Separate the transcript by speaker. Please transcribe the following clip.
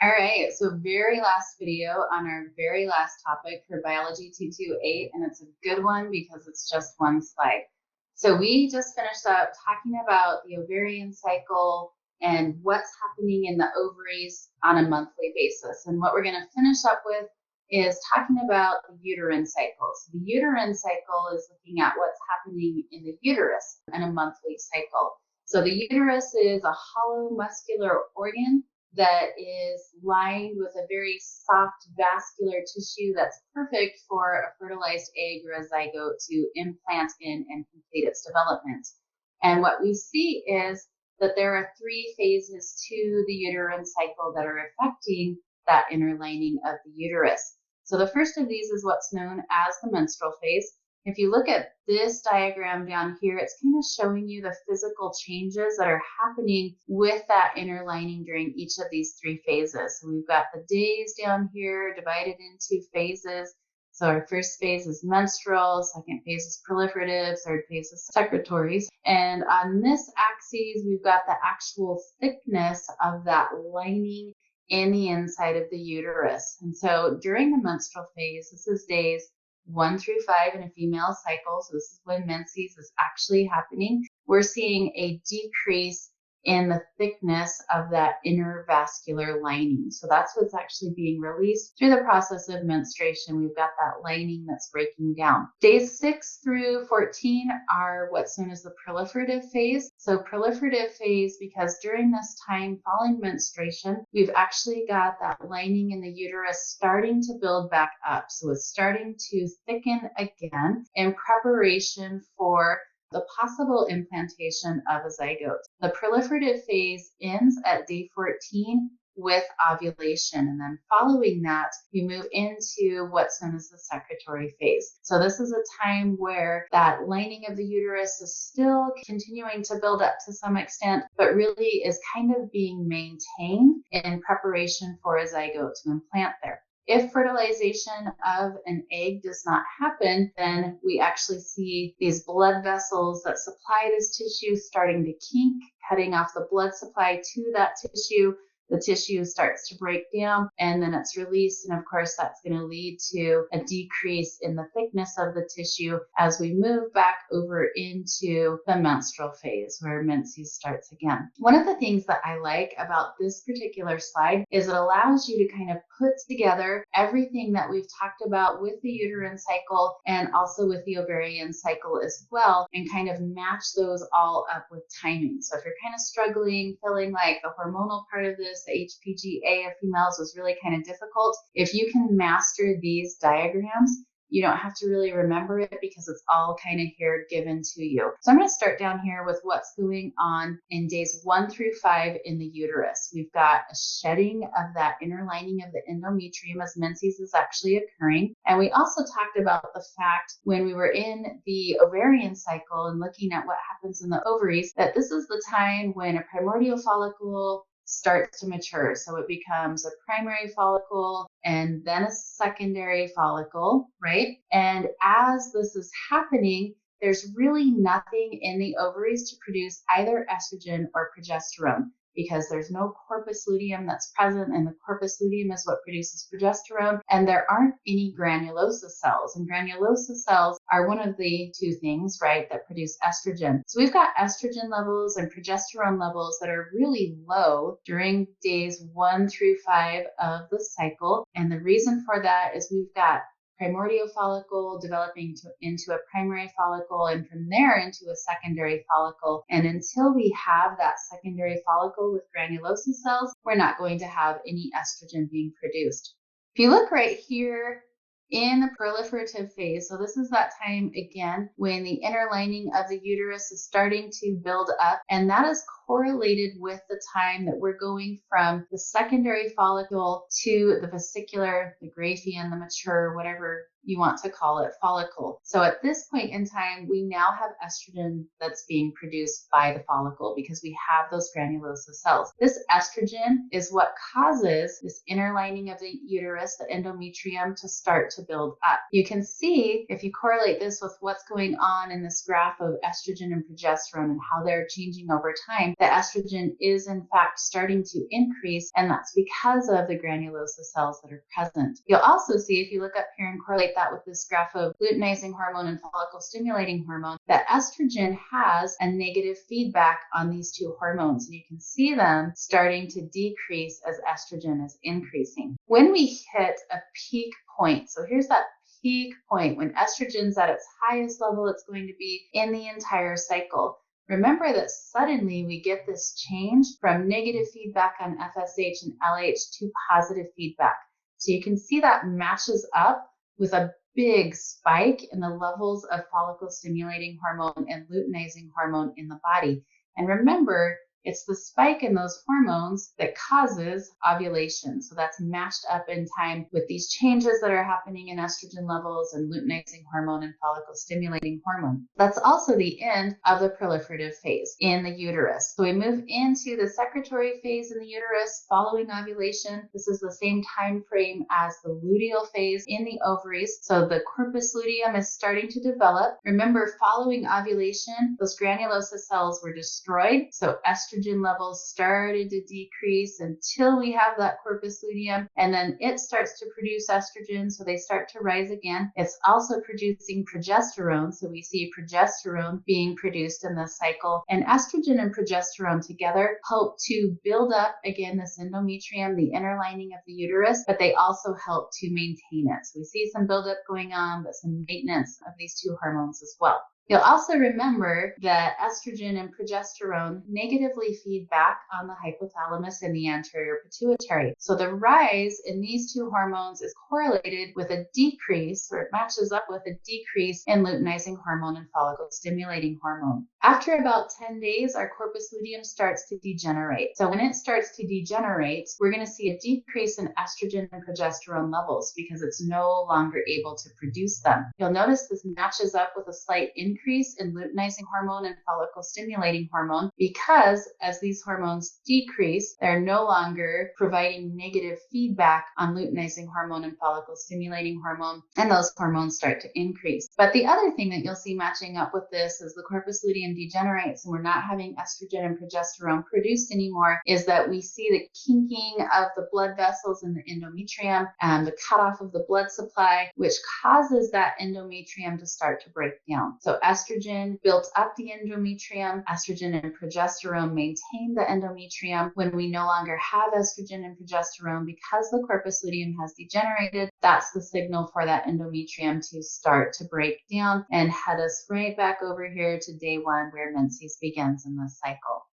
Speaker 1: All right, so very last video on our very last topic for Biology 228, and it's a good one because it's just one slide. So we just finished up talking about the ovarian cycle and what's happening in the ovaries on a monthly basis. And what we're going to finish up with is talking about the uterine cycle. So the uterine cycle is looking at what's happening in the uterus in a monthly cycle. So the uterus is a hollow muscular organ that is lined with a very soft vascular tissue that's perfect for a fertilized egg or a zygote to implant in and complete its development. And what we see is that there are three phases to the uterine cycle that are affecting that inner lining of the uterus. So the first of these is what's known as the menstrual phase. If you look at this diagram down here, it's kind of showing you the physical changes that are happening with that inner lining during each of these three phases. So we've got the days down here divided into phases. So our first phase is menstrual, second phase is proliferative, third phase is secretory. And on this axis, we've got the actual thickness of that lining in the inside of the uterus. And so during the menstrual phase, this is days 1 through 5 in a female cycle, so this is when menses is actually happening, we're seeing a decrease in the thickness of that inner vascular lining. So that's what's actually being released through the process of menstruation. We've got that lining that's breaking down. Days 6 through 14 are what's known as the proliferative phase. So proliferative phase, because during this time following menstruation, we've actually got that lining in the uterus starting to build back up. So it's starting to thicken again in preparation for the possible implantation of a zygote. The proliferative phase ends at day 14 with ovulation. And then following that, we move into what's known as the secretory phase. So this is a time where that lining of the uterus is still continuing to build up to some extent, but really is kind of being maintained in preparation for a zygote to implant there. If fertilization of an egg does not happen, then we actually see these blood vessels that supply this tissue starting to kink, cutting off the blood supply to that tissue. The tissue starts to break down and then it's released. And of course, that's going to lead to a decrease in the thickness of the tissue as we move back over into the menstrual phase where menses starts again. One of the things that I like about this particular slide is it allows you to kind of put together everything that we've talked about with the uterine cycle and also with the ovarian cycle as well, and kind of match those all up with timing. So if you're kind of struggling, feeling like the hormonal part of this, the HPGA of females was really kind of difficult, if you can master these diagrams, you don't have to really remember it because it's all kind of here given to you. So I'm going to start down here with what's going on in days 1 through 5 in the uterus. We've got a shedding of that inner lining of the endometrium as menses is actually occurring. And we also talked about the fact when we were in the ovarian cycle and looking at what happens in the ovaries, that this is the time when a primordial follicle starts to mature. So it becomes a primary follicle and then a secondary follicle, right? And as this is happening, there's really nothing in the ovaries to produce either estrogen or progesterone because there's no corpus luteum that's present, and the corpus luteum is what produces progesterone, and there aren't any granulosa cells. And granulosa cells are one of the two things, right, that produce estrogen. So we've got estrogen levels and progesterone levels that are really low during days 1 through 5 of the cycle. And the reason for that is we've got primordial follicle developing into a primary follicle, and from there into a secondary follicle. And until we have that secondary follicle with granulosa cells, we're not going to have any estrogen being produced. If you look right here in the proliferative phase, so this is that time again when the inner lining of the uterus is starting to build up, and that is correlated with the time that we're going from the secondary follicle to the vesicular, the Graafian, the mature, whatever you want to call it follicle. So at this point in time, we now have estrogen that's being produced by the follicle because we have those granulosa cells. This estrogen is what causes this inner lining of the uterus, the endometrium, to start to build up. You can see, if you correlate this with what's going on in this graph of estrogen and progesterone and how they're changing over time, the estrogen is in fact starting to increase, and that's because of the granulosa cells that are present. You'll also see, if you look up here and correlate that with this graph of luteinizing hormone and follicle stimulating hormone, that estrogen has a negative feedback on these two hormones, and you can see them starting to decrease as estrogen is increasing. When we hit a peak point, so here's that peak point when estrogen's at its highest level it's going to be in the entire cycle. Remember that suddenly we get this change from negative feedback on FSH and LH to positive feedback. So you can see that matches up with a big spike in the levels of follicle stimulating hormone and luteinizing hormone in the body. And remember, it's the spike in those hormones that causes ovulation. So that's matched up in time with these changes that are happening in estrogen levels and luteinizing hormone and follicle stimulating hormone. That's also the end of the proliferative phase in the uterus. So we move into the secretory phase in the uterus following ovulation. This is the same time frame as the luteal phase in the ovaries. So the corpus luteum is starting to develop. Remember, following ovulation, those granulosa cells were destroyed. So estrogen levels started to decrease until we have that corpus luteum, and then it starts to produce estrogen, so they start to rise again. It's also producing progesterone, so we see progesterone being produced in this cycle, and estrogen and progesterone together help to build up again this endometrium, the inner lining of the uterus, but they also help to maintain it. So we see some buildup going on, but some maintenance of these two hormones as well. You'll also remember that estrogen and progesterone negatively feed back on the hypothalamus and the anterior pituitary. So the rise in these two hormones is correlated with a decrease, or it matches up with a decrease in luteinizing hormone and follicle stimulating hormone. After about 10 days, our corpus luteum starts to degenerate. So when it starts to degenerate, we're going to see a decrease in estrogen and progesterone levels because it's no longer able to produce them. You'll notice this matches up with a slight increase in luteinizing hormone and follicle stimulating hormone because as these hormones decrease, they're no longer providing negative feedback on luteinizing hormone and follicle stimulating hormone, and those hormones start to increase. But the other thing that you'll see matching up with this as the corpus luteum degenerates and we're not having estrogen and progesterone produced anymore is that we see the kinking of the blood vessels in the endometrium and the cutoff of the blood supply, which causes that endometrium to start to break down. So estrogen built up the endometrium, estrogen and progesterone maintain the endometrium. When we no longer have estrogen and progesterone because the corpus luteum has degenerated, that's the signal for that endometrium to start to break down and head us right back over here to day one where menses begins in this cycle.